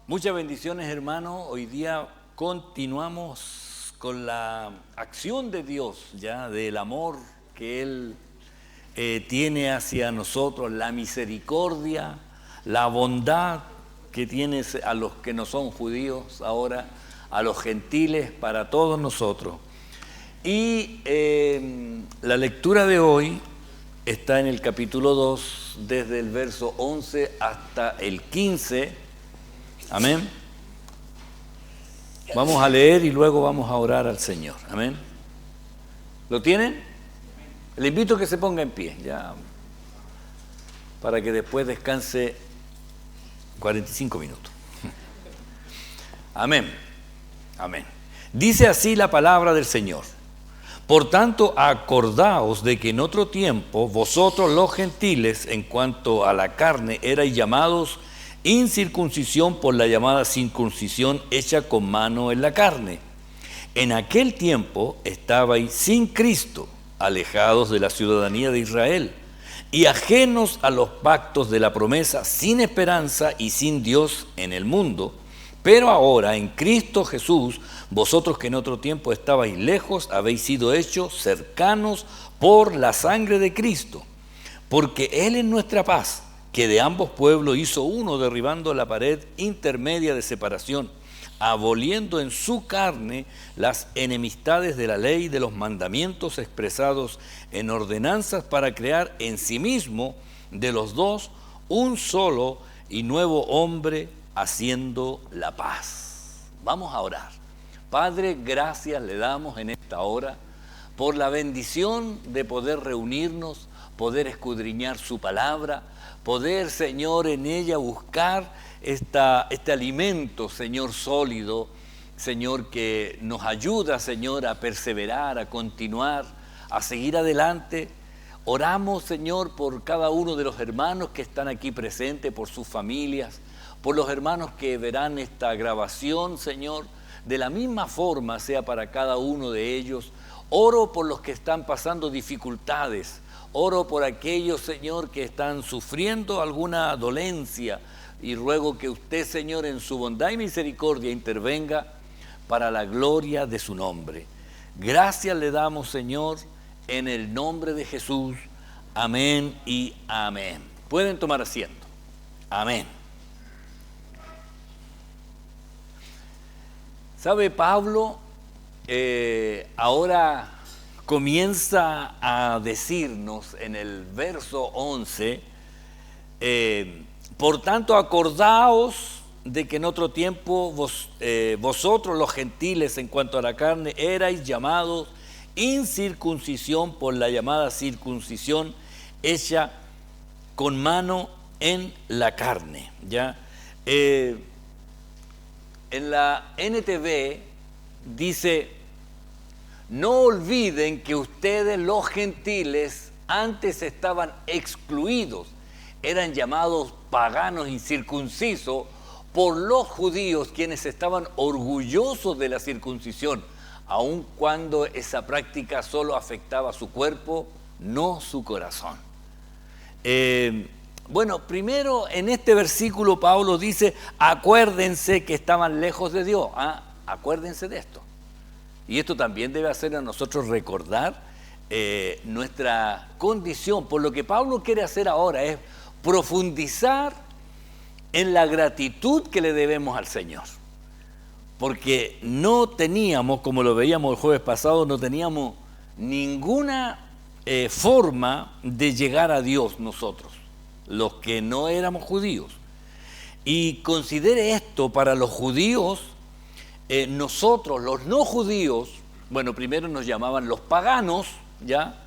Muchas bendiciones, hermano. Hoy día continuamos con la acción de Dios, ya del amor que Él tiene hacia nosotros, la misericordia, la bondad que tiene a los que no son judíos ahora, a los gentiles, para todos nosotros. Y la lectura de hoy está en el capítulo 2, desde el verso 11 hasta el 15. Amén. Vamos a leer y luego vamos a orar al Señor. Amén. ¿Lo tienen? Le invito a que se ponga en pie, ya, para que después descanse 45 minutos. Amén. Amén. Dice así la palabra del Señor. Por tanto, acordaos de que en otro tiempo vosotros los gentiles, en cuanto a la carne, erais llamados incircuncisión por la llamada circuncisión hecha con mano en la carne. En aquel tiempo estabais sin Cristo, alejados de la ciudadanía de Israel y ajenos a los pactos de la promesa, sin esperanza y sin Dios en el mundo. Pero ahora en Cristo Jesús, vosotros que en otro tiempo estabais lejos, habéis sido hechos cercanos por la sangre de Cristo, porque Él es nuestra paz, que de ambos pueblos hizo uno, derribando la pared intermedia de separación, aboliendo en su carne las enemistades de la ley y de los mandamientos expresados en ordenanzas, para crear en sí mismo de los dos un solo y nuevo hombre, haciendo la paz. Vamos a orar. Padre, gracias le damos en esta hora por la bendición de poder reunirnos, poder escudriñar su palabra, poder, Señor, en ella buscar este alimento, Señor, sólido, Señor, que nos ayuda, Señor, a perseverar, a continuar, a seguir adelante. Oramos, Señor, por cada uno de los hermanos que están aquí presentes, por sus familias, por los hermanos que verán esta grabación, Señor, de la misma forma sea para cada uno de ellos. Oro por los que están pasando dificultades. Oro por aquellos, Señor, que están sufriendo alguna dolencia, y ruego que usted, Señor, en su bondad y misericordia intervenga para la gloria de su nombre. Gracias le damos, Señor, en el nombre de Jesús. Amén y amén. Pueden tomar asiento. Amén. ¿Sabe, Pablo ahora comienza a decirnos en el verso 11, por tanto, acordaos de que en otro tiempo vosotros los gentiles, en cuanto a la carne, erais llamados incircuncisión por la llamada circuncisión hecha con mano en la carne. ¿Ya? En la NTV dice: no olviden que ustedes los gentiles antes estaban excluidos, eran llamados paganos incircuncisos por los judíos, quienes estaban orgullosos de la circuncisión, aun cuando esa práctica solo afectaba su cuerpo, no su corazón. Bueno, primero en este versículo Pablo dice: acuérdense que estaban lejos de Dios. Acuérdense de esto. Y esto también debe hacer a nosotros recordar nuestra condición. Por lo que Pablo quiere hacer ahora es profundizar en la gratitud que le debemos al Señor. Porque no teníamos, como lo veíamos el jueves pasado, no teníamos ninguna forma de llegar a Dios nosotros, los que no éramos judíos. Y considere esto: para los judíos, nosotros, los no judíos, bueno, primero nos llamaban los paganos, ¿ya?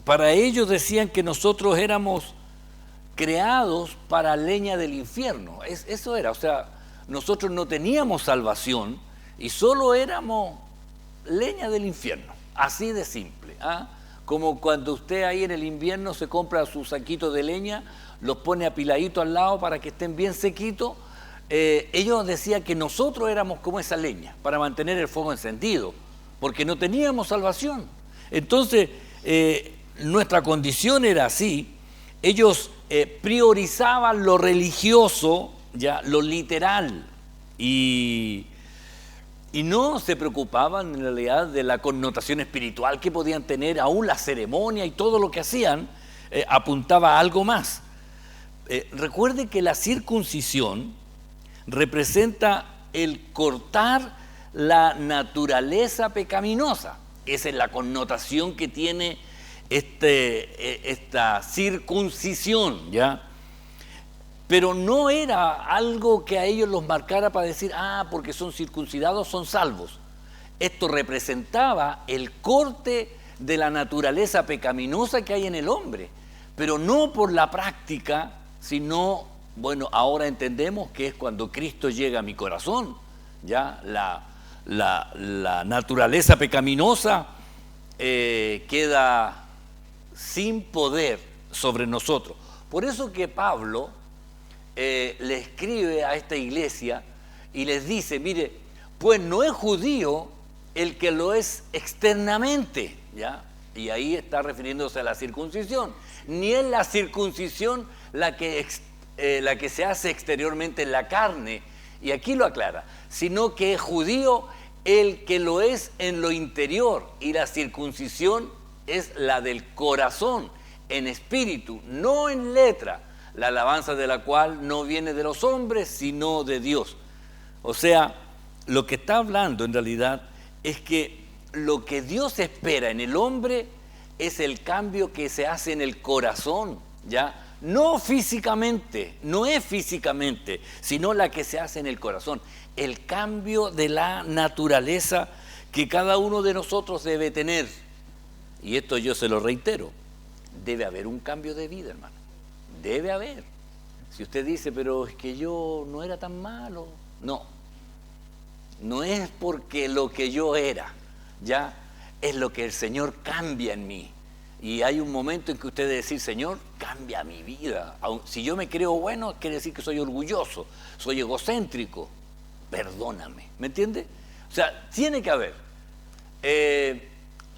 Para ellos decían que nosotros éramos creados para leña del infierno. Eso era, o sea, nosotros no teníamos salvación y solo éramos leña del infierno, así de simple. Como cuando usted ahí en el invierno se compra su saquito de leña, los pone apiladito al lado para que estén bien sequitos. Ellos decían que nosotros éramos como esa leña para mantener el fuego encendido, porque no teníamos salvación. Entonces, nuestra condición era así. Ellos priorizaban lo religioso ya lo literal y no se preocupaban en realidad de la connotación espiritual que podían tener. Aún la ceremonia y todo lo que hacían apuntaba a algo más. Recuerde que la circuncisión representa el cortar la naturaleza pecaminosa. Esa es la connotación que tiene esta circuncisión, ¿ya? Pero no era algo que a ellos los marcara para decir, porque son circuncidados son salvos. Esto representaba el corte de la naturaleza pecaminosa que hay en el hombre, pero no por la práctica, sino, bueno, ahora entendemos que es cuando Cristo llega a mi corazón, ya la naturaleza pecaminosa queda sin poder sobre nosotros. Por eso que Pablo le escribe a esta iglesia y les dice, mire, pues no es judío el que lo es externamente, ¿ya? Y ahí está refiriéndose a la circuncisión. Ni es la circuncisión la que se hace exteriormente en la carne, y aquí lo aclara, sino que es judío el que lo es en lo interior, y la circuncisión es la del corazón, en espíritu, no en letra, la alabanza de la cual no viene de los hombres, sino de Dios. O sea, lo que está hablando en realidad es que lo que Dios espera en el hombre es el cambio que se hace en el corazón, ¿ya? No físicamente, no es físicamente, sino la que se hace en el corazón. El cambio de la naturaleza que cada uno de nosotros debe tener. Y esto yo se lo reitero, debe haber un cambio de vida, hermano. Debe haber. Si usted dice, pero es que yo no era tan malo. No es porque lo que yo era, ya es lo que el Señor cambia en mí. Y hay un momento en que usted debe decir, Señor, cambia mi vida. Si yo me creo bueno, quiere decir que soy orgulloso, soy egocéntrico. Perdóname, ¿me entiende? O sea, tiene que haber.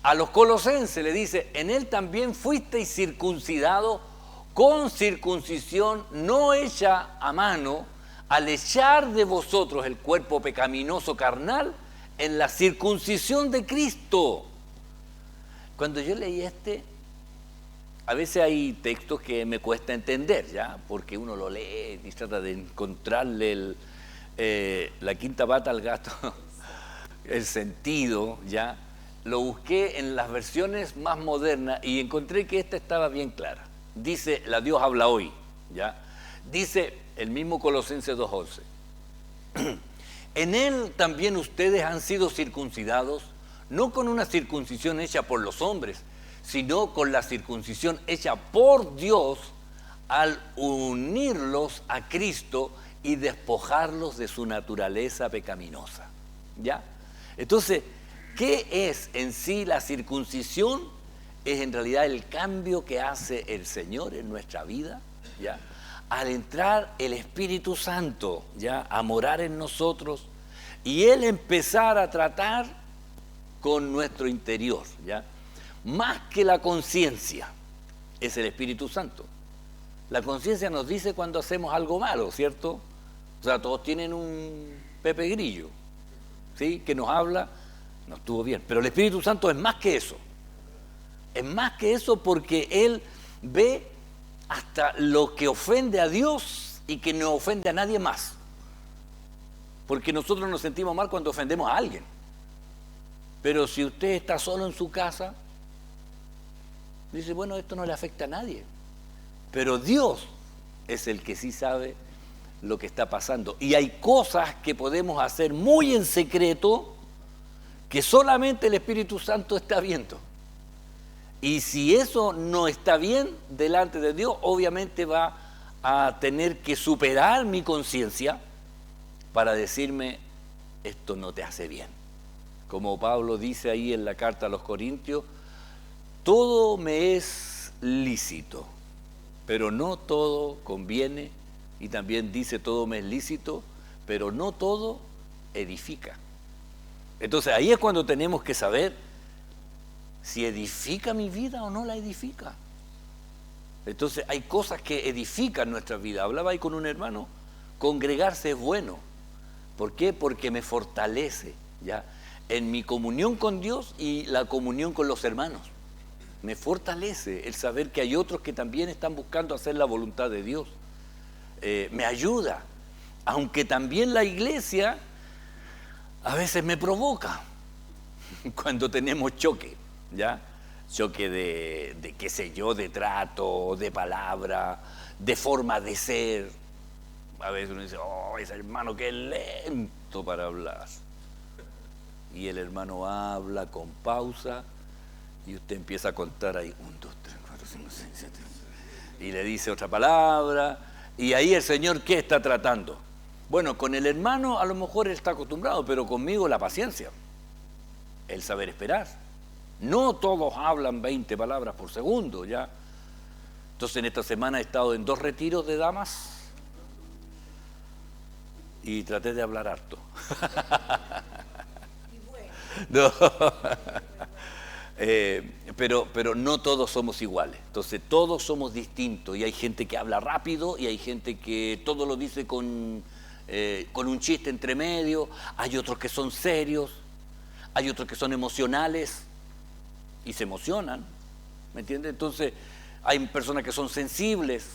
A los colosenses le dice, en él también fuisteis circuncidado con circuncisión no hecha a mano, al echar de vosotros el cuerpo pecaminoso carnal en la circuncisión de Cristo. Cuando yo leí a veces hay textos que me cuesta entender, ¿ya? Porque uno lo lee y trata de encontrarle la quinta pata al gato, el sentido, ¿ya? Lo busqué en las versiones más modernas y encontré que esta estaba bien clara. Dice, la Dios habla hoy, ¿ya? Dice el mismo Colosenses 2:11. En él también ustedes han sido circuncidados, no con una circuncisión hecha por los hombres, sino con la circuncisión hecha por Dios al unirlos a Cristo y despojarlos de su naturaleza pecaminosa, ¿ya? Entonces, ¿qué es en sí la circuncisión? Es en realidad el cambio que hace el Señor en nuestra vida, ¿ya? Al entrar el Espíritu Santo, ¿ya? A morar en nosotros y Él empezar a tratar con nuestro interior, ¿ya? Más que la conciencia, es el Espíritu Santo. La conciencia nos dice cuando hacemos algo malo, ¿cierto? O sea, todos tienen un Pepe Grillo, ¿sí? Que nos habla, no estuvo bien, pero el Espíritu Santo es más que eso. Es más que eso porque Él ve hasta lo que ofende a Dios y que no ofende a nadie más. Porque nosotros nos sentimos mal cuando ofendemos a alguien. Pero si usted está solo en su casa, dice, bueno, esto no le afecta a nadie. Pero Dios es el que sí sabe lo que está pasando. Y hay cosas que podemos hacer muy en secreto que solamente el Espíritu Santo está viendo. Y si eso no está bien delante de Dios, obviamente va a tener que superar mi conciencia para decirme, esto no te hace bien. Como Pablo dice ahí en la carta a los Corintios, todo me es lícito, pero no todo conviene. Y también dice, todo me es lícito, pero no todo edifica. Entonces ahí es cuando tenemos que saber si edifica mi vida o no la edifica. Entonces hay cosas que edifican nuestra vida. Hablaba ahí con un hermano Congregarse es bueno. ¿Por qué? Porque me fortalece, ¿ya? En mi comunión con Dios y la comunión con los hermanos. Me fortalece el saber que hay otros que también están buscando hacer la voluntad de Dios. Me ayuda, aunque también la iglesia a veces me provoca cuando tenemos choque, ¿ya? Choque de qué sé yo, de trato, de palabra, de forma de ser. A veces uno dice, oh, ese hermano que es lento para hablar. Y el hermano habla con pausa y usted empieza a contar ahí, 1, 2, 3, 4, 5, 6, 7. Y le dice otra palabra. Y ahí el Señor, ¿qué está tratando? Bueno, con el hermano a lo mejor él está acostumbrado, pero conmigo la paciencia, el saber esperar. No todos hablan 20 palabras por segundo, ¿ya? Entonces en esta semana he estado en 2 retiros de damas y traté de hablar harto. No. Pero no todos somos iguales. Entonces todos somos distintos y hay gente que habla rápido y hay gente que todo lo dice con un chiste entre medio. Hay otros que son serios, hay otros que son emocionales y se emocionan, ¿me entiendes? Entonces hay personas que son sensibles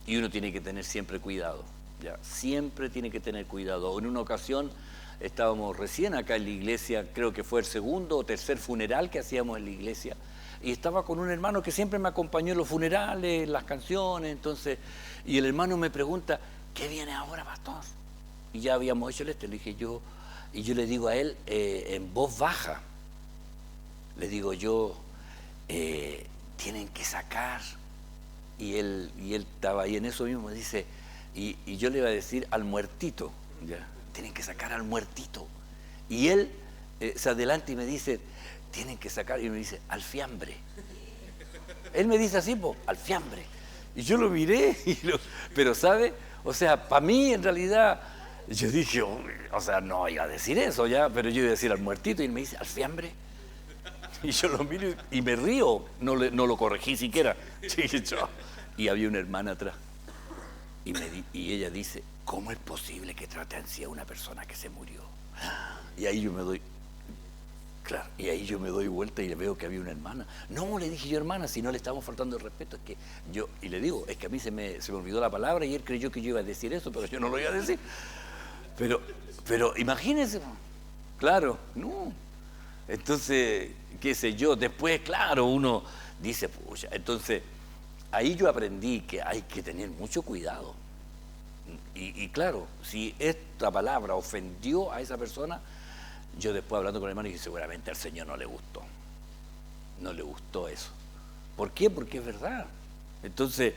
y uno tiene que tener siempre cuidado, ¿ya? Siempre tiene que tener cuidado. En una ocasión estábamos recién acá en la iglesia, creo que fue el 2º o 3er funeral que hacíamos en la iglesia, y estaba con un hermano que siempre me acompañó en los funerales, en las canciones, entonces, y el hermano me pregunta, ¿qué viene ahora, pastor? Y ya habíamos hecho le dije yo, y yo le digo a él, en voz baja, le digo yo, tienen que sacar, y él estaba ahí en eso mismo, dice, y yo le iba a decir al muertito, ya, tienen que sacar al muertito. Y él se adelanta y me dice, tienen que sacar, y me dice, al fiambre. Él me dice así, al fiambre. Y yo lo miré, pero ¿sabe? O sea, para mí en realidad, yo dije, o sea, no iba a decir eso ya, pero yo iba a decir al muertito, y él me dice, al fiambre. Y yo lo miro y me río, no lo corregí siquiera. Y había una hermana atrás. Y ella dice, ¿cómo es posible que trate así a una persona que se murió? Y ahí yo me doy vuelta y le veo que había una hermana. No, le dije yo, hermana, si no le estamos faltando el respeto, es que yo, y le digo, es que a mí se me olvidó la palabra y él creyó que yo iba a decir eso, pero yo no lo iba a decir. Pero imagínense, claro, no. Entonces, qué sé yo, después, claro, uno dice, pucha, entonces, ahí yo aprendí que hay que tener mucho cuidado. Y claro, si esta palabra ofendió a esa persona, yo después hablando con el hermano dije, seguramente al Señor no le gustó eso. ¿Por qué? Porque es verdad. Entonces,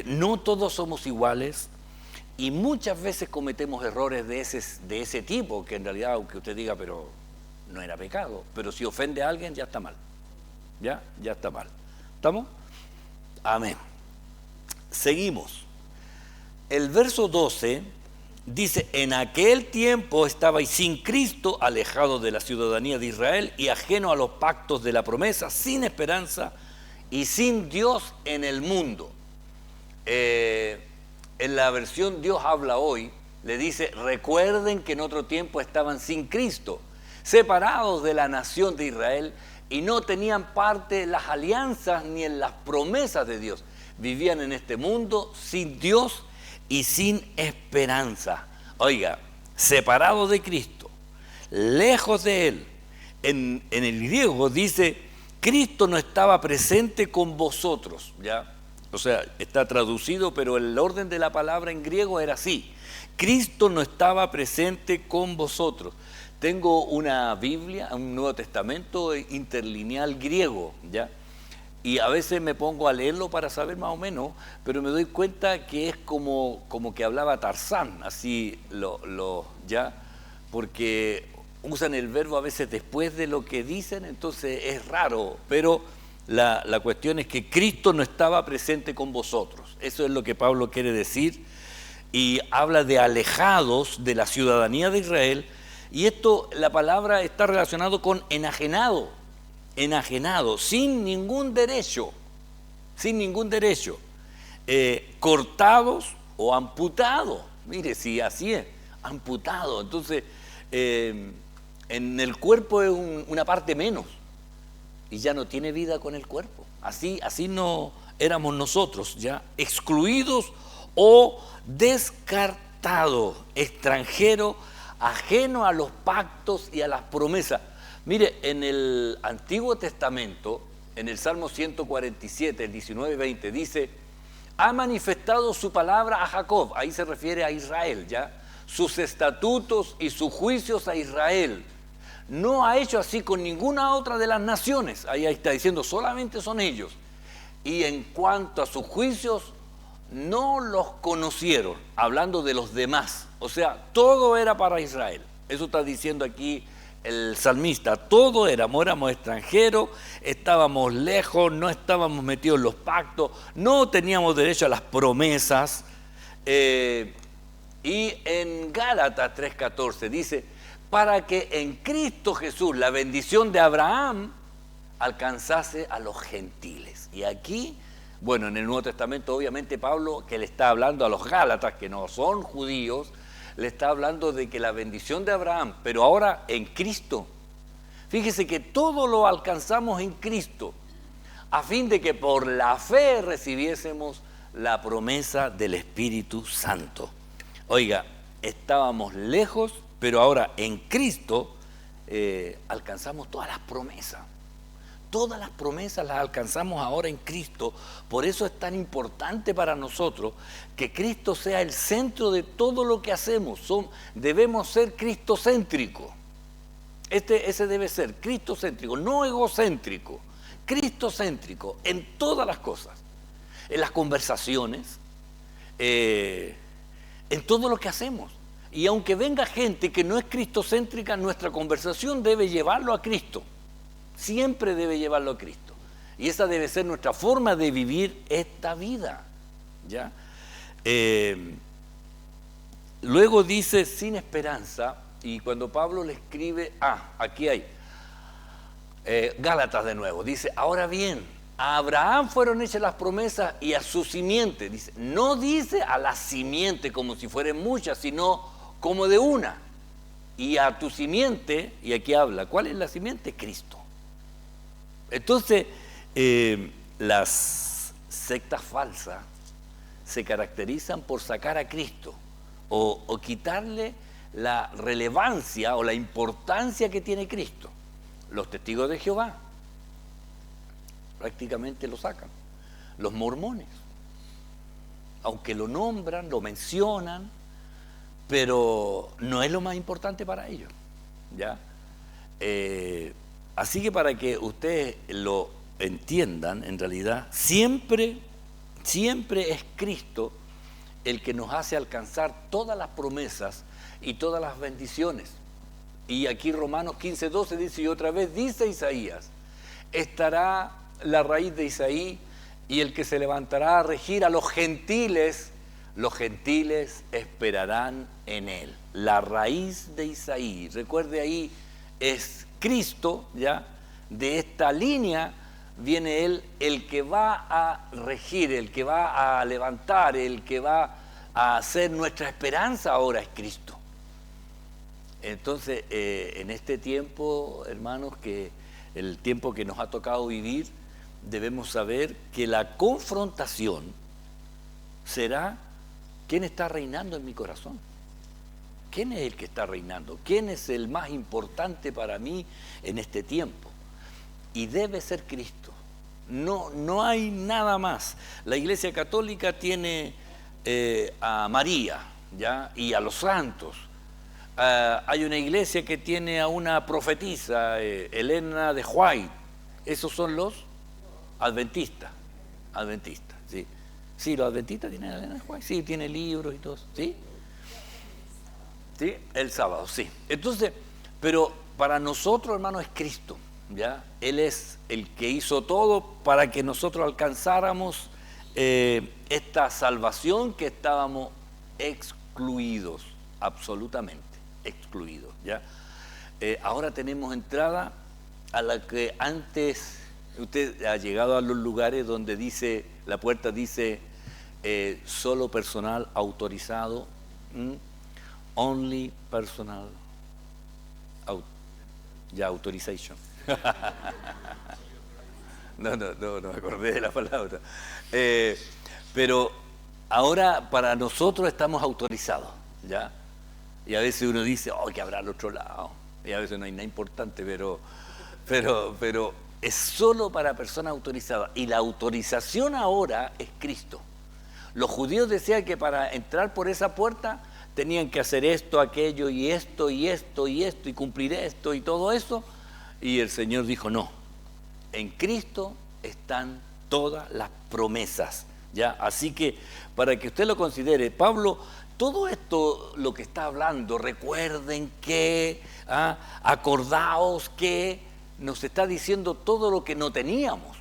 no todos somos iguales y muchas veces cometemos errores de ese tipo, que en realidad, aunque usted diga, pero no era pecado, pero si ofende a alguien ya está mal. Ya está mal. ¿Estamos? Amén. Seguimos. El verso 12 dice, en aquel tiempo estabais sin Cristo, alejados de la ciudadanía de Israel y ajeno a los pactos de la promesa, sin esperanza y sin Dios en el mundo. En la versión Dios habla hoy, le dice, recuerden que en otro tiempo estaban sin Cristo, separados de la nación de Israel y no tenían parte en las alianzas ni en las promesas de Dios. Vivían en este mundo sin Dios y sin esperanza. Oiga, separados de Cristo, lejos de Él. En el griego dice, Cristo no estaba presente con vosotros, ¿ya? O sea, está traducido, pero el orden de la palabra en griego era así. Cristo no estaba presente con vosotros. Tengo una Biblia, un Nuevo Testamento interlineal griego, ¿ya? Y a veces me pongo a leerlo para saber más o menos, pero me doy cuenta que es como que hablaba Tarzán, así ya, porque usan el verbo a veces después de lo que dicen, entonces es raro, pero la cuestión es que Cristo no estaba presente con vosotros. Eso es lo que Pablo quiere decir, y habla de alejados de la ciudadanía de Israel, y esto, la palabra está relacionado con enajenado, sin ningún derecho, cortados o amputado. Mire, si así es, amputado. Entonces, en el cuerpo es una parte menos y ya no tiene vida con el cuerpo. Así no éramos nosotros, ya excluidos o descartados, extranjeros, ajeno a los pactos y a las promesas. Mire, en el Antiguo Testamento, en el Salmo 147, el 19-20, dice: ha manifestado su palabra a Jacob, ahí se refiere a Israel, ¿ya? Sus estatutos y sus juicios a Israel. No ha hecho así con ninguna otra de las naciones. Ahí está diciendo, solamente son ellos. Y en cuanto a sus juicios, no los conocieron, hablando de los demás. O sea, todo era para Israel. Eso está diciendo aquí el salmista. Todo éramos extranjeros, estábamos lejos, no estábamos metidos en los pactos, no teníamos derecho a las promesas. Y en Gálatas 3:14 dice: para que en Cristo Jesús la bendición de Abraham alcanzase a los gentiles. Y aquí, bueno, en el Nuevo Testamento obviamente Pablo, que le está hablando a los Gálatas, que no son judíos, le está hablando de que la bendición de Abraham, pero ahora en Cristo. Fíjese que todo lo alcanzamos en Cristo, a fin de que por la fe recibiésemos la promesa del Espíritu Santo. Oiga, estábamos lejos, pero ahora en Cristo alcanzamos todas las promesas. Todas las promesas las alcanzamos ahora en Cristo. Por eso es tan importante para nosotros que Cristo sea el centro de todo lo que hacemos. Debemos ser cristocéntricos. Ese debe ser cristocéntrico, no egocéntrico. Cristocéntrico en todas las cosas. En las conversaciones, en todo lo que hacemos. Y aunque venga gente que no es cristocéntrica, nuestra conversación debe llevarlo a Cristo. Siempre debe llevarlo a Cristo. Y esa debe ser nuestra forma de vivir esta vida, ¿ya? Luego dice sin esperanza, y cuando Pablo le escribe, aquí hay, Gálatas de nuevo, dice: ahora bien, a Abraham fueron hechas las promesas y a su simiente, dice, no dice a la simiente como si fueran muchas, sino como de una. Y a tu simiente, y aquí habla, ¿cuál es la simiente? Cristo. Entonces, las sectas falsas se caracterizan por sacar a Cristo o quitarle la relevancia o la importancia que tiene Cristo. Los testigos de Jehová prácticamente lo sacan. Los mormones, aunque lo nombran, lo mencionan, pero no es lo más importante para ellos, ¿ya? Así que para que ustedes lo entiendan, en realidad, siempre es Cristo el que nos hace alcanzar todas las promesas y todas las bendiciones. Y aquí Romanos 15:12 dice, y otra vez dice Isaías, estará la raíz de Isaí y el que se levantará a regir a los gentiles esperarán en él. La raíz de Isaí, recuerde ahí, es Cristo, ¿ya? De esta línea viene él, el que va a regir, el que va a levantar, el que va a hacer nuestra esperanza ahora es Cristo. Entonces, en este tiempo, hermanos, que el tiempo que nos ha tocado vivir, debemos saber que la confrontación será quién está reinando en mi corazón. ¿Quién es el que está reinando? ¿Quién es el más importante para mí en este tiempo? Y debe ser Cristo. No hay nada más. La Iglesia Católica tiene a María, ¿ya? Y a los santos. Hay una iglesia que tiene a una profetisa, Elena de White. Esos son los adventistas. Adventistas, sí. Sí, los adventistas tienen a Elena de White. Sí, tiene libros y todo. ¿Sí? ¿Sí? El sábado, sí. Entonces, pero para nosotros, hermano, es Cristo, ¿ya? Él es el que hizo todo para que nosotros alcanzáramos esta salvación que estábamos excluidos, absolutamente excluidos, ¿ya? Ahora tenemos entrada a la que antes usted ha llegado a los lugares donde dice, la puerta dice solo personal autorizado, only personal, authorization. No me acordé de la palabra. Pero ahora para nosotros estamos autorizados, ¿ya? Y a veces uno dice, oh, que habrá al otro lado. Y a veces no hay nada importante, pero es solo para personas autorizadas. Y la autorización ahora es Cristo. Los judíos decían que para entrar por esa puerta tenían que hacer esto, aquello, y esto, y esto, y esto, y cumplir esto, y todo eso. Y el Señor dijo, no, en Cristo están todas las promesas, ¿ya? Así que, para que usted lo considere, Pablo, todo esto, lo que está hablando, recuerden que, acordaos que, nos está diciendo todo lo que no teníamos.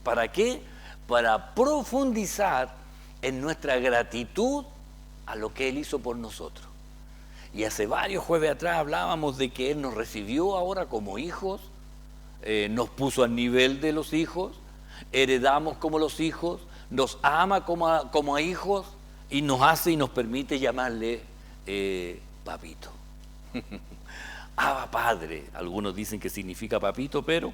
¿Para qué? Para profundizar en nuestra gratitud a lo que Él hizo por nosotros. Y hace varios jueves atrás hablábamos de que Él nos recibió ahora como hijos, nos puso al nivel de los hijos, heredamos como los hijos, nos ama como a hijos y nos hace y nos permite llamarle papito. Abba Padre, algunos dicen que significa papito, pero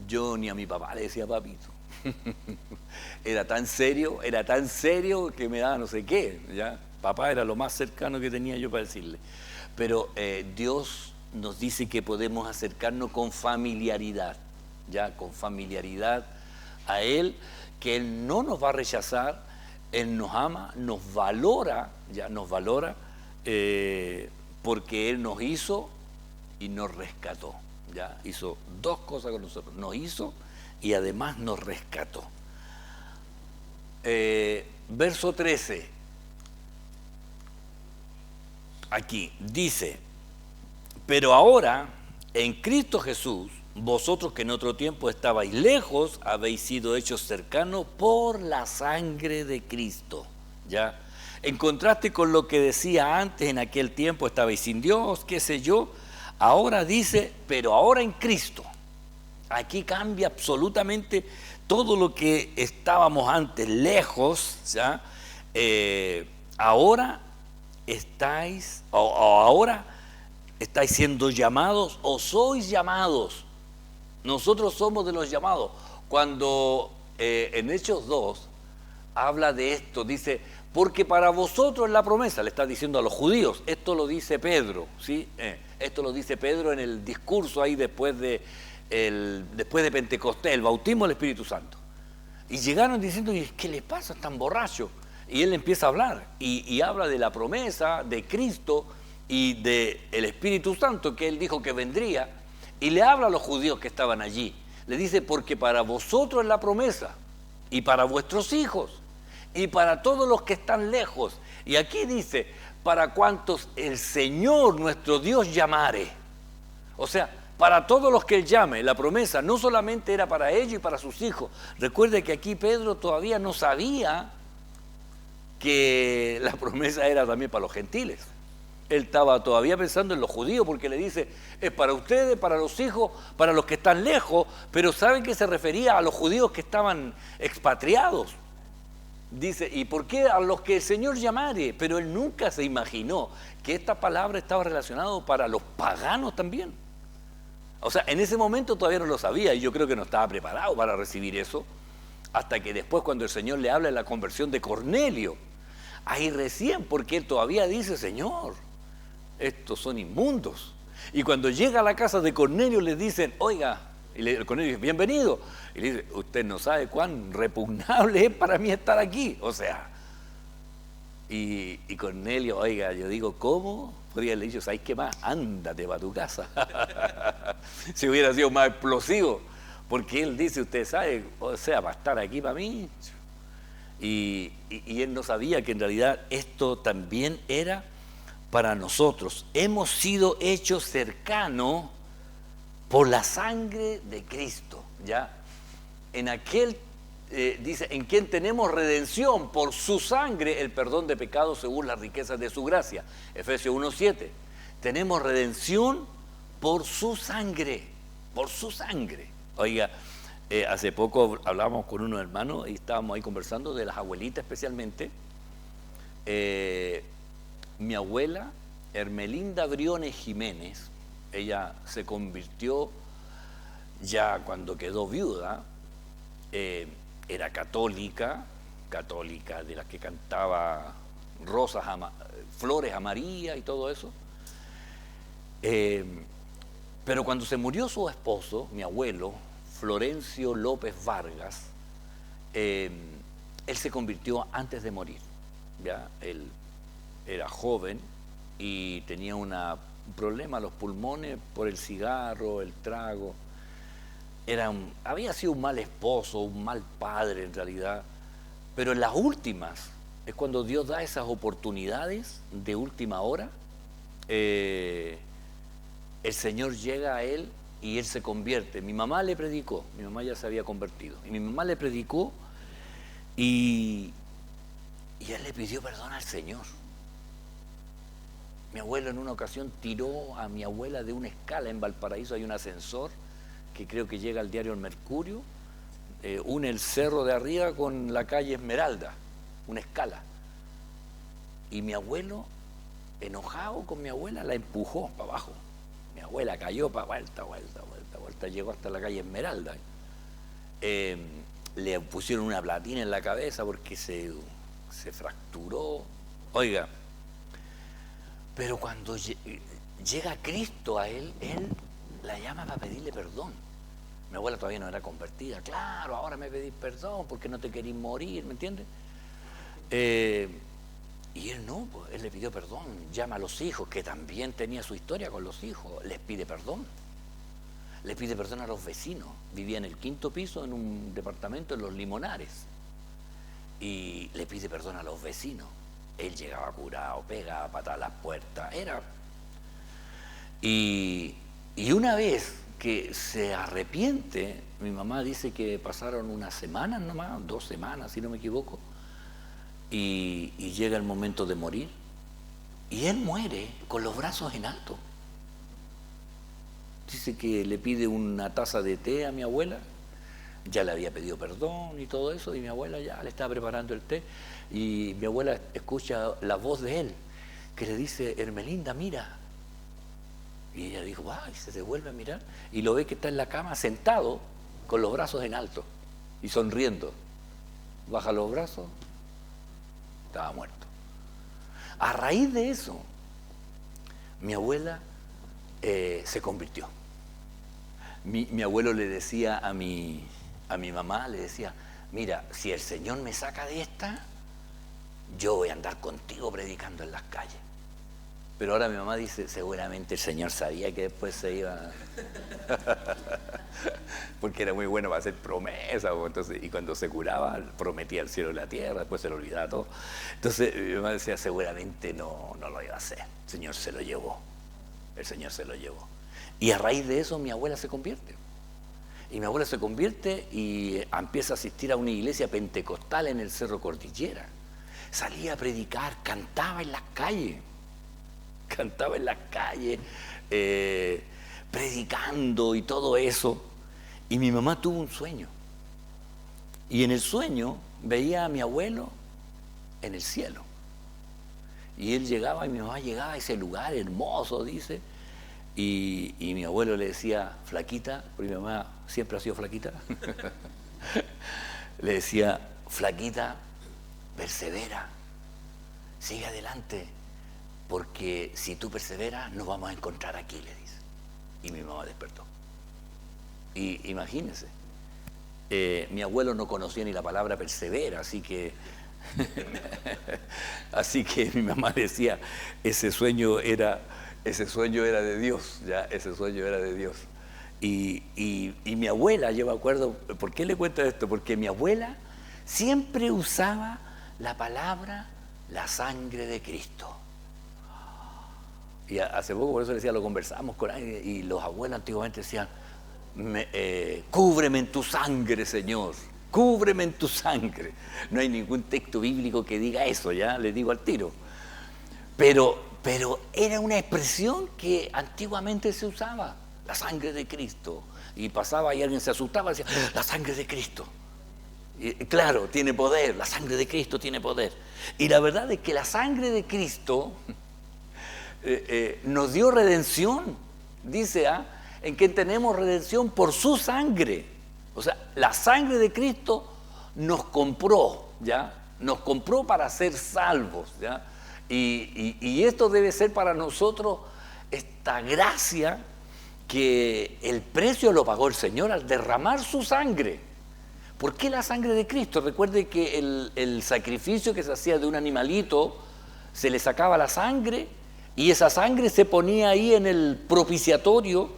yo ni a mi papá le decía papito. Era tan serio que me daba no sé qué, ¿ya? Papá era lo más cercano que tenía yo para decirle. Pero Dios nos dice que podemos acercarnos con familiaridad, ¿ya? Con familiaridad a Él, que Él no nos va a rechazar, Él nos ama, nos valora, ¿ya? Nos valora porque Él nos hizo y nos rescató, ¿ya? Hizo dos cosas con nosotros, nos hizo y además nos rescató. Verso 13, aquí dice, pero ahora en Cristo Jesús, vosotros que en otro tiempo estabais lejos, habéis sido hechos cercanos por la sangre de Cristo, ¿ya? En contraste con lo que decía antes, en aquel tiempo estabais sin Dios, qué sé yo, ahora dice, pero ahora en Cristo. Aquí cambia absolutamente todo lo que estábamos antes lejos, ¿ya? Ahora estáis, ahora estáis siendo llamados o sois llamados. Nosotros somos de los llamados. Cuando en Hechos 2 habla de esto, dice, porque para vosotros es la promesa, le está diciendo a los judíos, esto lo dice Pedro, ¿sí? Esto lo dice Pedro en el discurso ahí después de Pentecostés, el bautismo del Espíritu Santo. Y llegaron diciendo, ¿qué les pasa? Están borrachos. Y él empieza a hablar y habla de la promesa de Cristo y del Espíritu Santo que él dijo que vendría, y le habla a los judíos que estaban allí. Le dice, porque para vosotros es la promesa, y para vuestros hijos, y para todos los que están lejos. Y aquí dice, para cuantos el Señor nuestro Dios llamare. O sea, para todos los que Él llame. La promesa no solamente era para ellos y para sus hijos. Recuerde que aquí Pedro todavía no sabía que la promesa era también para los gentiles. Él estaba todavía pensando en los judíos, porque le dice, es para ustedes, para los hijos, para los que están lejos, pero ¿saben que se refería a los judíos que estaban expatriados? Dice, ¿y por qué a los que el Señor llamare? Pero él nunca se imaginó que esta palabra estaba relacionada para los paganos también. O sea, en ese momento todavía no lo sabía, y yo creo que no estaba preparado para recibir eso, hasta que después, cuando el Señor le habla de la conversión de Cornelio, ahí recién, porque él todavía dice, Señor, estos son inmundos. Y cuando llega a la casa de Cornelio le dicen, oiga, y Cornelio dice, bienvenido. Y le dice, usted no sabe cuán repugnable es para mí estar aquí. O sea, y Cornelio, oiga, yo digo, ¿cómo? Podría haberle dicho, ¿sabes qué más? Ándate para tu casa. Si hubiera sido más explosivo. Porque él dice, usted sabe, o sea, va a estar aquí para mí. Y él no sabía que en realidad esto también era para nosotros. Hemos sido hechos cercanos por la sangre de Cristo, ¿ya? En aquel, dice, en quien tenemos redención por su sangre, el perdón de pecados según las riquezas de su gracia. Efesios 1:7. Tenemos redención por su sangre, por su sangre. Oiga, Hace poco hablábamos con unos hermanos y estábamos ahí conversando de las abuelitas especialmente. Mi abuela, Hermelinda Briones Jiménez, ella se convirtió ya cuando quedó viuda, era católica de las que cantaba flores a María y todo eso. Pero cuando se murió su esposo, mi abuelo, Florencio López Vargas, él se convirtió antes de morir. ¿Ya? Él era joven y tenía un problema a los pulmones por el cigarro, el trago. Había sido un mal esposo, un mal padre en realidad, pero en las últimas es cuando Dios da esas oportunidades de última hora. El Señor llega a él y él se convierte. Mi mamá le predicó, mi mamá ya se había convertido, y mi mamá le predicó y él le pidió perdón al Señor. Mi abuelo en una ocasión tiró a mi abuela de una escala. En Valparaíso hay un ascensor que creo que llega al diario El Mercurio, une el cerro de arriba con la calle Esmeralda, una escala. Y mi abuelo, enojado con mi abuela, la empujó para abajo. Mi abuela cayó para vuelta, llegó hasta la calle Esmeralda. Le pusieron una platina en la cabeza porque se fracturó. Oiga, pero cuando llega Cristo a él la llama para pedirle perdón. Mi abuela todavía no era convertida. Claro, ahora me pedís perdón porque no te querís morir, ¿me entiendes? Y él no, pues, él le pidió perdón. Llama a los hijos, que también tenía su historia con los hijos, les pide perdón. Le pide perdón a los vecinos. Vivía en el 5º piso en un departamento en Los Limonares. Y le pide perdón a los vecinos. Él llegaba curado, pegaba patas a las puertas. Y una vez que se arrepiente, mi mamá dice que pasaron unas semanas nomás, 2 semanas, si no me equivoco, y llega el momento de morir. Y él muere con los brazos en alto. Dice que le pide una taza de té a mi abuela. Ya le había pedido perdón y todo eso, y mi abuela ya le estaba preparando el té, y mi abuela escucha la voz de él, que le dice: Hermelinda, mira. Y ella dijo, y se devuelve a mirar, y lo ve que está en la cama sentado, con los brazos en alto, y sonriendo. Baja los brazos, estaba muerto. A raíz de eso, mi abuela se convirtió. Mi abuelo le decía a mi mamá, le decía: mira, si el Señor me saca de esta, yo voy a andar contigo predicando en las calles. Pero ahora mi mamá dice: seguramente el Señor sabía que después se iba porque era muy bueno para hacer promesas, entonces, y cuando se curaba prometía el cielo y la tierra, después se lo olvidaba todo. Entonces mi mamá decía: seguramente no lo iba a hacer, el Señor se lo llevó, el Señor se lo llevó. Y a raíz de eso mi abuela se convierte. Y mi abuela se convierte y empieza a asistir a una iglesia pentecostal en el Cerro Cordillera. Salía a predicar, cantaba en las calles, predicando y todo eso. Y mi mamá tuvo un sueño. Y en el sueño veía a mi abuelo en el cielo. Y él llegaba, y mi mamá llegaba a ese lugar hermoso, dice. Y mi abuelo le decía: flaquita, porque mi mamá siempre ha sido flaquita. Le decía: flaquita, persevera, sigue adelante, porque si tú perseveras nos vamos a encontrar aquí, le dice. Y mi mamá despertó. Y imagínense, mi abuelo no conocía ni la palabra persevera, así que mi mamá decía: ese sueño era de Dios, ya, ese sueño era de Dios. Y mi abuela, yo me acuerdo, ¿por qué le cuento esto? Porque mi abuela siempre usaba la palabra la sangre de Cristo. Y hace poco, por eso le decía, lo conversamos con alguien, y los abuelos antiguamente decían: cúbreme en tu sangre, Señor, cúbreme en tu sangre. No hay ningún texto bíblico que diga eso, ya les digo al tiro. Pero era una expresión que antiguamente se usaba, la sangre de Cristo. Y pasaba y alguien se asustaba y decía, la sangre de Cristo. Y, claro, tiene poder, la sangre de Cristo tiene poder. Y la verdad es que la sangre de Cristo nos dio redención, dice, en que tenemos redención por su sangre. O sea, la sangre de Cristo nos compró, ¿ya? Nos compró para ser salvos, ¿ya? Y esto debe ser para nosotros esta gracia que el precio lo pagó el Señor al derramar su sangre. ¿Por qué la sangre de Cristo? Recuerde que el sacrificio que se hacía de un animalito, se le sacaba la sangre y esa sangre se ponía ahí en el propiciatorio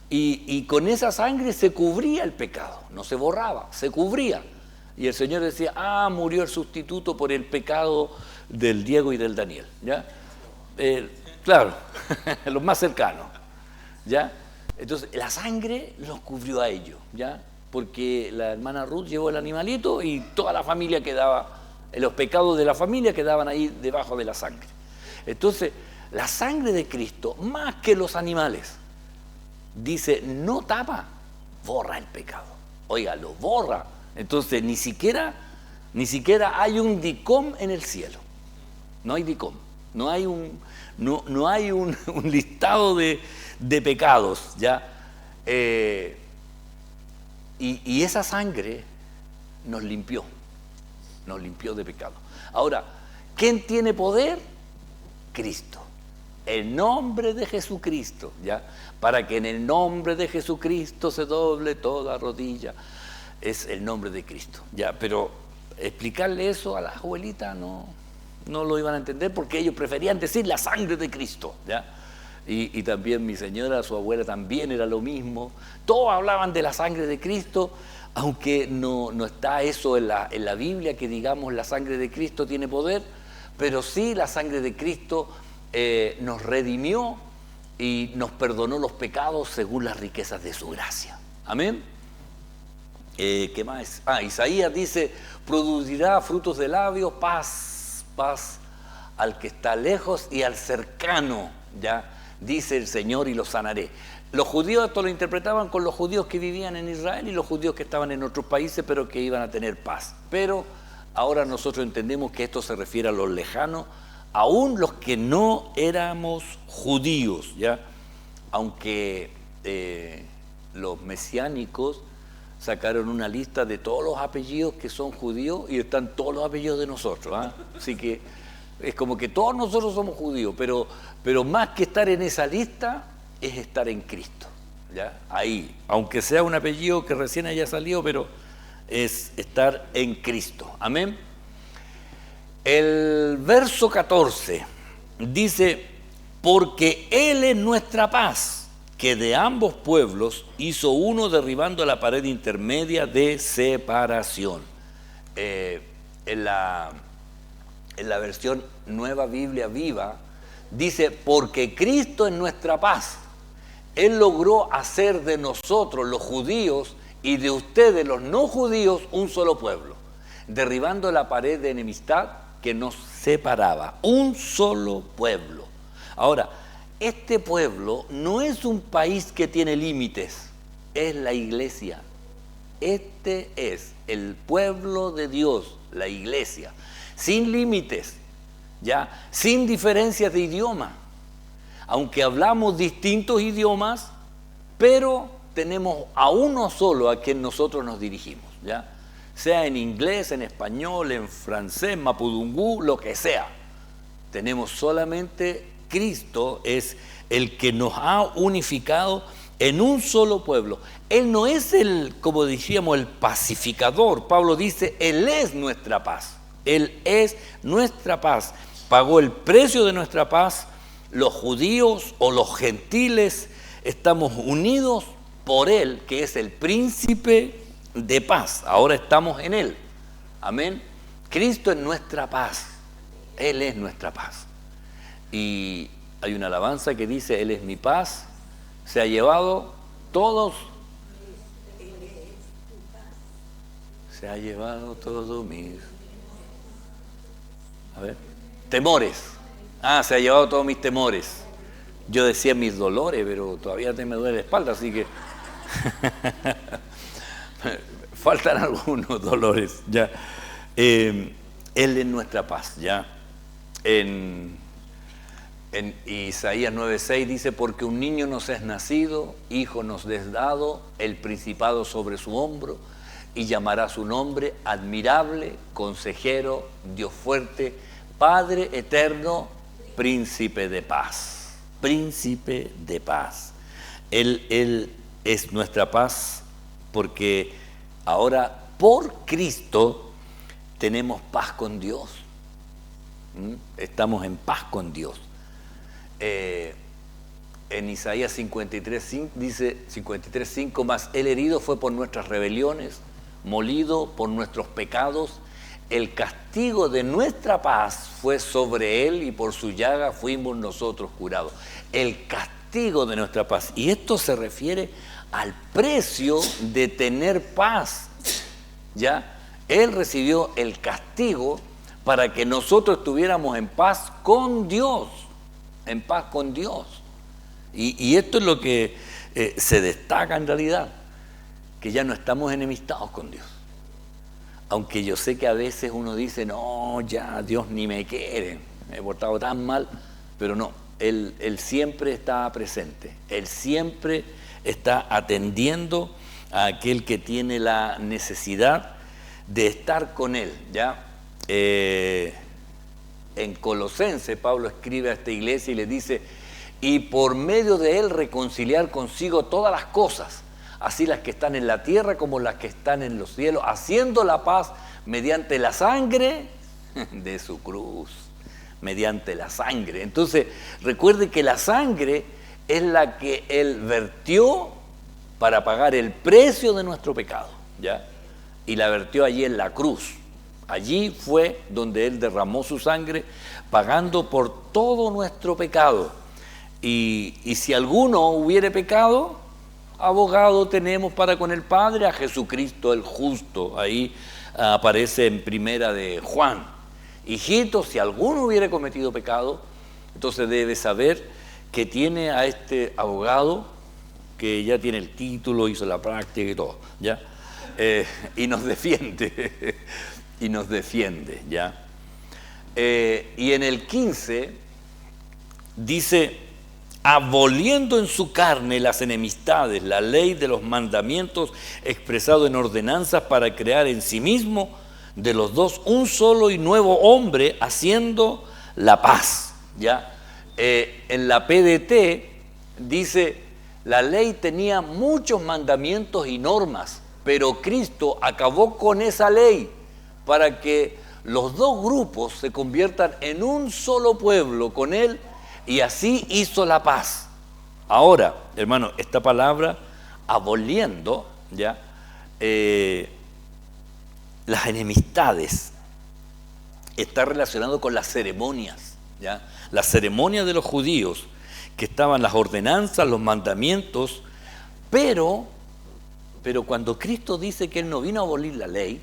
y con esa sangre se cubría el pecado, no se borraba, se cubría. Y el Señor decía, murió el sustituto por el pecado del Diego y del Daniel, ¿ya? Claro, los más cercanos, ¿ya? Entonces, la sangre los cubrió a ellos, ¿ya? Porque la hermana Ruth llevó el animalito y toda la familia quedaba, los pecados de la familia quedaban ahí debajo de la sangre. Entonces, la sangre de Cristo, más que los animales, dice, no tapa, borra el pecado. Oiga, lo borra. Entonces, ni siquiera hay un DICOM en el cielo. No hay DICOM. No hay un listado de pecados, ¿ya? Y esa sangre nos limpió de pecado. Ahora, ¿quién tiene poder? Cristo. El nombre de Jesucristo, ¿ya? Para que en el nombre de Jesucristo se doble toda rodilla. Es el nombre de Cristo, ¿ya? Pero explicarle eso a las abuelitas no lo iban a entender porque ellos preferían decir la sangre de Cristo, ¿ya? Y también mi señora, su abuela también era lo mismo. Todos hablaban de la sangre de Cristo, aunque no está eso en la Biblia, que digamos la sangre de Cristo tiene poder, pero sí la sangre de Cristo nos redimió y nos perdonó los pecados según las riquezas de su gracia. Amén. ¿Qué más? Isaías dice, producirá frutos de labios, paz al que está lejos y al cercano, ¿ya? Dice el Señor, y los sanaré. Los judíos esto lo interpretaban con los judíos que vivían en Israel y los judíos que estaban en otros países, pero que iban a tener paz. Pero ahora nosotros entendemos que esto se refiere a los lejanos, aún los que no éramos judíos, ¿ya? Aunque los mesiánicos sacaron una lista de todos los apellidos que son judíos y están todos los apellidos de nosotros, ¿eh? Así que es como que todos nosotros somos judíos, pero más que estar en esa lista es estar en Cristo, ¿ya? Ahí, aunque sea un apellido que recién haya salido, pero es estar en Cristo. Amén. El verso 14 dice, porque Él es nuestra paz, que de ambos pueblos hizo uno derribando la pared intermedia de separación. En la versión Nueva Biblia Viva dice, porque Cristo es nuestra paz. Él logró hacer de nosotros los judíos y de ustedes los no judíos un solo pueblo, derribando la pared de enemistad que nos separaba. Un solo pueblo. Ahora, este pueblo no es un país que tiene límites, es la iglesia. Este es el pueblo de Dios, la iglesia, sin límites, ya, sin diferencias de idioma. Aunque hablamos distintos idiomas, pero tenemos a uno solo a quien nosotros nos dirigimos, ya, sea en inglés, en español, en francés, mapudungú, lo que sea. Tenemos solamente Cristo, es el que nos ha unificado en un solo pueblo. Él no es como decíamos, el pacificador. Pablo dice, Él es nuestra paz. Él es nuestra paz. Pagó el precio de nuestra paz. Los judíos o los gentiles estamos unidos por Él, que es el príncipe de paz. Ahora estamos en Él. Amén. Cristo es nuestra paz. Él es nuestra paz. Y hay una alabanza que dice, Él es mi paz, se ha llevado todos, se ha llevado todos mis, temores. Se ha llevado todos mis temores. Yo decía mis dolores, pero todavía me duele la espalda, así que Faltan algunos dolores, ya. Él es nuestra paz, ya. En Isaías 9:6 dice, porque un niño nos es nacido, hijo nos es dado, el principado sobre su hombro, y llamará su nombre admirable, consejero, Dios fuerte, Padre eterno, príncipe de paz. Príncipe de paz. Él es nuestra paz porque ahora por Cristo tenemos paz con Dios. Estamos en paz con Dios. En Isaías 53:5 dice 53:5, mas el herido fue por nuestras rebeliones, molido por nuestros pecados, el castigo de nuestra paz fue sobre él y por su llaga fuimos nosotros curados. El castigo de nuestra paz. Y esto se refiere al precio de tener paz. ¿Ya? Él recibió el castigo para que nosotros estuviéramos en paz con Dios. En paz con Dios. Y esto es lo que se destaca en realidad, que ya no estamos enemistados con Dios. Aunque yo sé que a veces uno dice, no, ya Dios ni me quiere, me he portado tan mal, pero no, Él siempre está presente, Él siempre está atendiendo a aquel que tiene la necesidad de estar con Él, ¿ya? En Colosenses, Pablo escribe a esta iglesia y le dice, y por medio de Él reconciliar consigo todas las cosas, así las que están en la tierra como las que están en los cielos, haciendo la paz mediante la sangre de su cruz, mediante la sangre. Entonces, recuerde que la sangre es la que Él vertió para pagar el precio de nuestro pecado, ¿ya? Y la vertió allí en la cruz. Allí fue donde Él derramó su sangre, pagando por todo nuestro pecado. Y si alguno hubiere pecado, abogado tenemos para con el Padre, a Jesucristo el justo. Ahí aparece en primera de Juan. Hijito, si alguno hubiere cometido pecado, entonces debe saber que tiene a este abogado, que ya tiene el título, hizo la práctica y todo, ¿ya? Y nos defiende. Y nos defiende, ¿ya? Y en el 15 dice, aboliendo en su carne las enemistades, la ley de los mandamientos expresado en ordenanzas para crear en sí mismo de los dos un solo y nuevo hombre, haciendo la paz, ¿ya? En la PDT dice, la ley tenía muchos mandamientos y normas, pero Cristo acabó con esa ley para que los dos grupos se conviertan en un solo pueblo con Él, y así hizo la paz. Ahora, hermano, esta palabra aboliendo, ¿ya? Las enemistades está relacionado con las ceremonias, ¿ya? Las ceremonias de los judíos, que estaban las ordenanzas, los mandamientos, pero cuando Cristo dice que Él no vino a abolir la ley,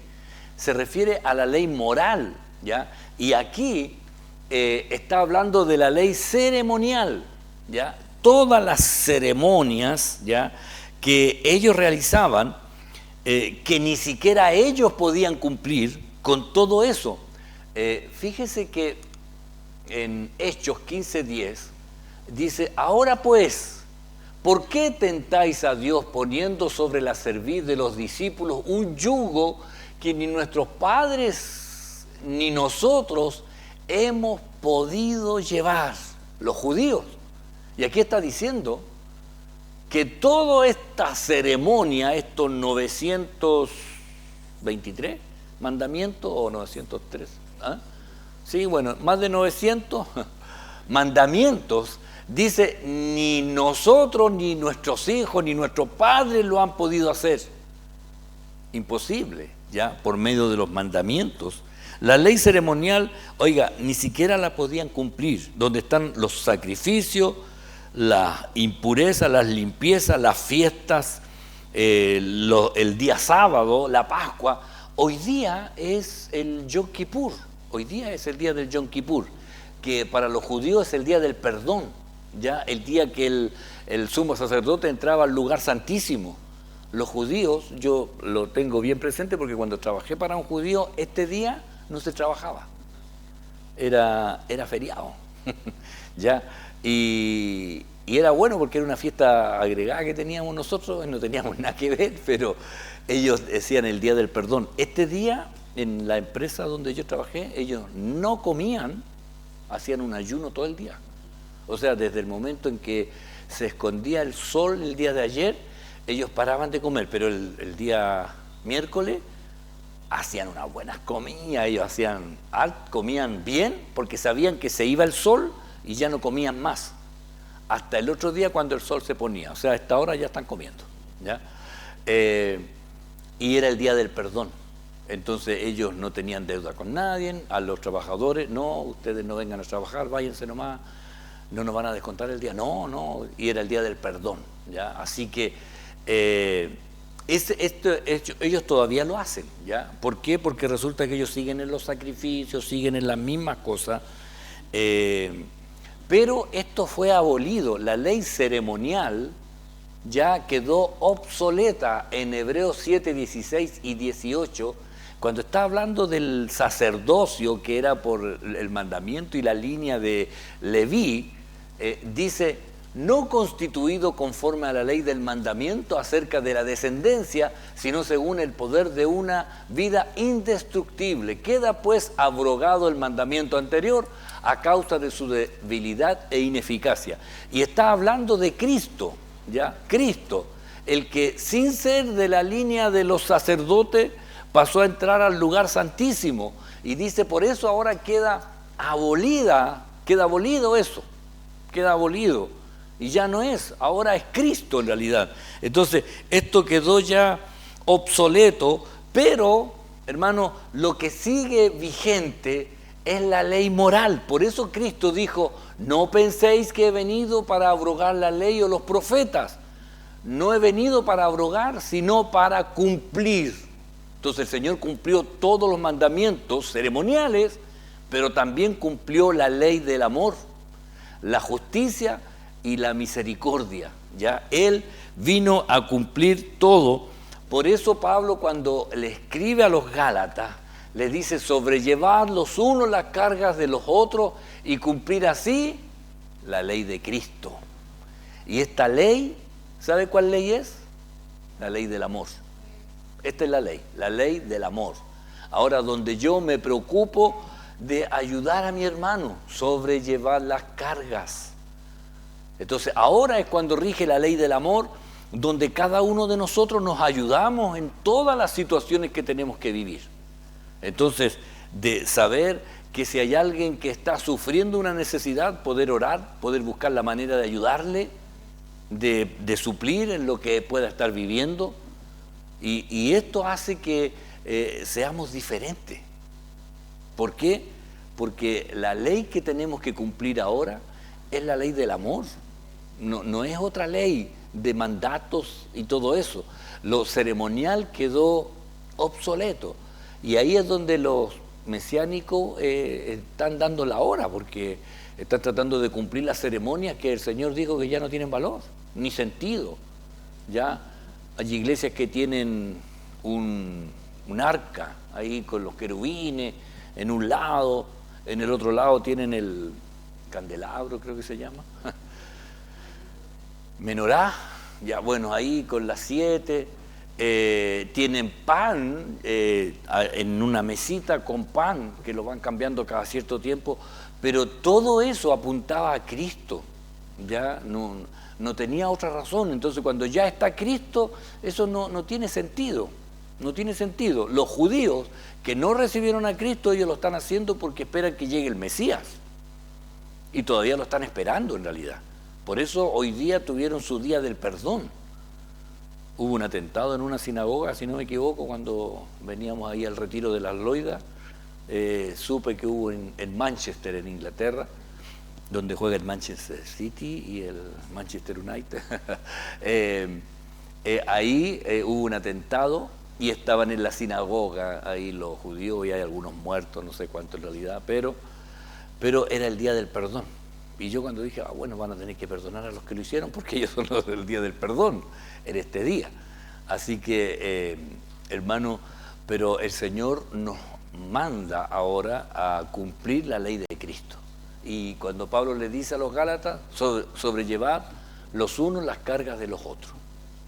se refiere a la ley moral, ¿ya? Y aquí está hablando de la ley ceremonial, ¿ya? Todas las ceremonias, ¿ya?, que ellos realizaban, que ni siquiera ellos podían cumplir con todo eso. Fíjese que en Hechos 15:10 dice, ahora pues, ¿por qué tentáis a Dios poniendo sobre la cerviz de los discípulos un yugo que ni nuestros padres ni nosotros hemos podido llevar, los judíos? Y aquí está diciendo que toda esta ceremonia, estos 923 mandamientos o 903, ¿ah? Sí, bueno, más de 900 mandamientos, dice, ni nosotros, ni nuestros hijos, ni nuestros padres lo han podido hacer. Imposible, ya, por medio de los mandamientos. La ley ceremonial, oiga, ni siquiera la podían cumplir, donde están los sacrificios, la impureza, las limpiezas, las fiestas, el día sábado, la Pascua. Hoy día es el Yom Kippur, hoy día es el día del Yom Kippur, que para los judíos es el día del perdón, ya, el día que el sumo sacerdote entraba al lugar santísimo Los judíos, yo lo tengo bien presente porque cuando trabajé para un judío, este día no se trabajaba, era feriado, ¿ya? Y era bueno porque era una fiesta agregada que teníamos nosotros, no teníamos nada que ver, pero ellos decían el día del perdón. Este día, en la empresa donde yo trabajé, ellos no comían, hacían un ayuno todo el día. O sea, desde el momento en que se escondía el sol el día de ayer, ellos paraban de comer, pero el día miércoles hacían unas buenas comidas, ellos comían bien porque sabían que se iba el sol y ya no comían más. Hasta el otro día cuando el sol se ponía, o sea, a esta hora ya están comiendo, ¿ya? Y era el día del perdón. Entonces ellos no tenían deuda con nadie, a los trabajadores, no, ustedes no vengan a trabajar, váyanse nomás, no nos van a descontar el día, no, y era el día del perdón, ¿ya? Así que ellos todavía lo hacen, ¿ya? ¿Por qué? Porque resulta que ellos siguen en los sacrificios, siguen en las mismas cosas, pero esto fue abolido, la ley ceremonial ya quedó obsoleta en Hebreos 7, 16 y 18, cuando está hablando del sacerdocio que era por el mandamiento y la línea de Leví, dice, no constituido conforme a la ley del mandamiento acerca de la descendencia, sino según el poder de una vida indestructible. Queda pues abrogado el mandamiento anterior a causa de su debilidad e ineficacia. Y está hablando de Cristo, ¿ya? Cristo, el que sin ser de la línea de los sacerdotes pasó a entrar al lugar santísimo. Y dice, por eso ahora queda abolido eso, queda abolido. Y ya no es, ahora es Cristo en realidad. Entonces, esto quedó ya obsoleto, pero, hermano, lo que sigue vigente es la ley moral. Por eso Cristo dijo, no penséis que he venido para abrogar la ley o los profetas. No he venido para abrogar, sino para cumplir. Entonces el Señor cumplió todos los mandamientos ceremoniales, pero también cumplió la ley del amor, la justicia y la misericordia. Ya Él vino a cumplir todo. Por eso Pablo, cuando le escribe a los Gálatas, le dice sobrellevar los unos las cargas de los otros y cumplir así la ley de Cristo. Y esta ley, ¿sabe cuál ley es? La ley del amor. Esta es la ley del amor. Ahora, donde yo me preocupo de ayudar a mi hermano, sobrellevar las cargas. Entonces, ahora es cuando rige la ley del amor, donde cada uno de nosotros nos ayudamos en todas las situaciones que tenemos que vivir. Entonces, de saber que si hay alguien que está sufriendo una necesidad, poder orar, poder buscar la manera de ayudarle, de suplir en lo que pueda estar viviendo. Y esto hace que seamos diferentes. ¿Por qué? Porque la ley que tenemos que cumplir ahora es la ley del amor. No es otra ley de mandatos y todo eso. Lo ceremonial quedó obsoleto. Y ahí es donde los mesiánicos están dando la hora, porque están tratando de cumplir las ceremonias que el Señor dijo que ya no tienen valor, ni sentido. Ya hay iglesias que tienen un arca ahí con los querubines en un lado, en el otro lado tienen el candelabro, creo que se llama, menorá, ya bueno, ahí con las 7, tienen pan en una mesita con pan que lo van cambiando cada cierto tiempo, pero todo eso apuntaba a Cristo, ya no tenía otra razón. Entonces cuando ya está Cristo, eso no tiene sentido, no tiene sentido. Los judíos que no recibieron a Cristo, ellos lo están haciendo porque esperan que llegue el Mesías, y todavía lo están esperando en realidad. Por eso hoy día tuvieron su día del perdón. Hubo un atentado en una sinagoga, si no me equivoco, cuando veníamos ahí al retiro de las Loidas. Supe que hubo en Manchester, en Inglaterra, donde juega el Manchester City y el Manchester United. Ahí hubo un atentado y estaban en la sinagoga ahí los judíos, y hay algunos muertos, no sé cuánto en realidad, pero era el día del perdón. Y yo cuando dije, bueno, van a tener que perdonar a los que lo hicieron porque ellos son los del día del perdón en este día. Así que, hermano, pero el Señor nos manda ahora a cumplir la ley de Cristo. Y cuando Pablo le dice a los Gálatas, sobrellevar los unos las cargas de los otros.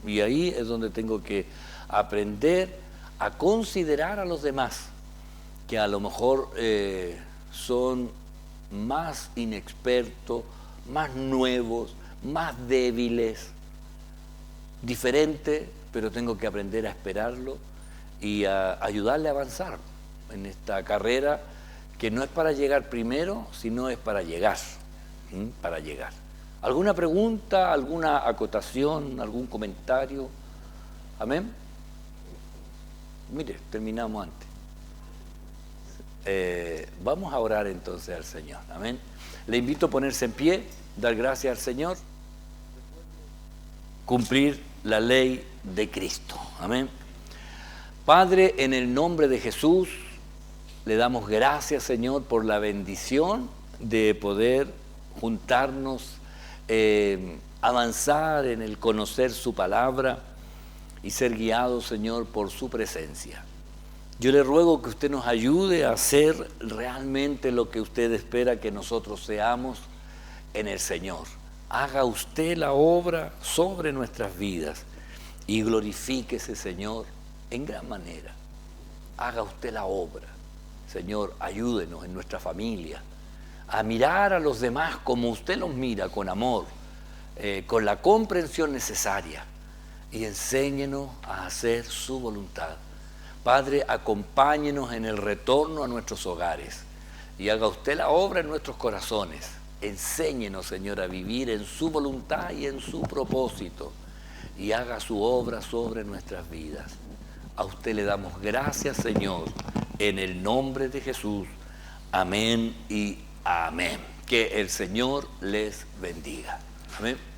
Y ahí es donde tengo que aprender a considerar a los demás, que a lo mejor son más inexpertos, más nuevos, más débiles, diferentes, pero tengo que aprender a esperarlo y a ayudarle a avanzar en esta carrera que no es para llegar primero, sino es para llegar, para llegar. ¿Alguna pregunta, alguna acotación, algún comentario? ¿Amén? Mire, terminamos antes. Vamos a orar entonces al Señor. Amén. Le invito a ponerse en pie, dar gracias al Señor, cumplir la ley de Cristo. Amén. Padre, en el nombre de Jesús, le damos gracias, Señor, por la bendición de poder juntarnos, avanzar en el conocer su palabra y ser guiados, Señor, por su presencia. Yo le ruego que usted nos ayude a hacer realmente lo que usted espera que nosotros seamos en el Señor. Haga usted la obra sobre nuestras vidas y glorifíquese, Señor, en gran manera. Haga usted la obra. Señor, ayúdenos en nuestra familia a mirar a los demás como usted los mira, con amor, con la comprensión necesaria, y enséñenos a hacer su voluntad. Padre, acompáñenos en el retorno a nuestros hogares y haga usted la obra en nuestros corazones. Enséñenos, Señor, a vivir en su voluntad y en su propósito, y haga su obra sobre nuestras vidas. A usted le damos gracias, Señor, en el nombre de Jesús. Amén y amén. Que el Señor les bendiga. Amén.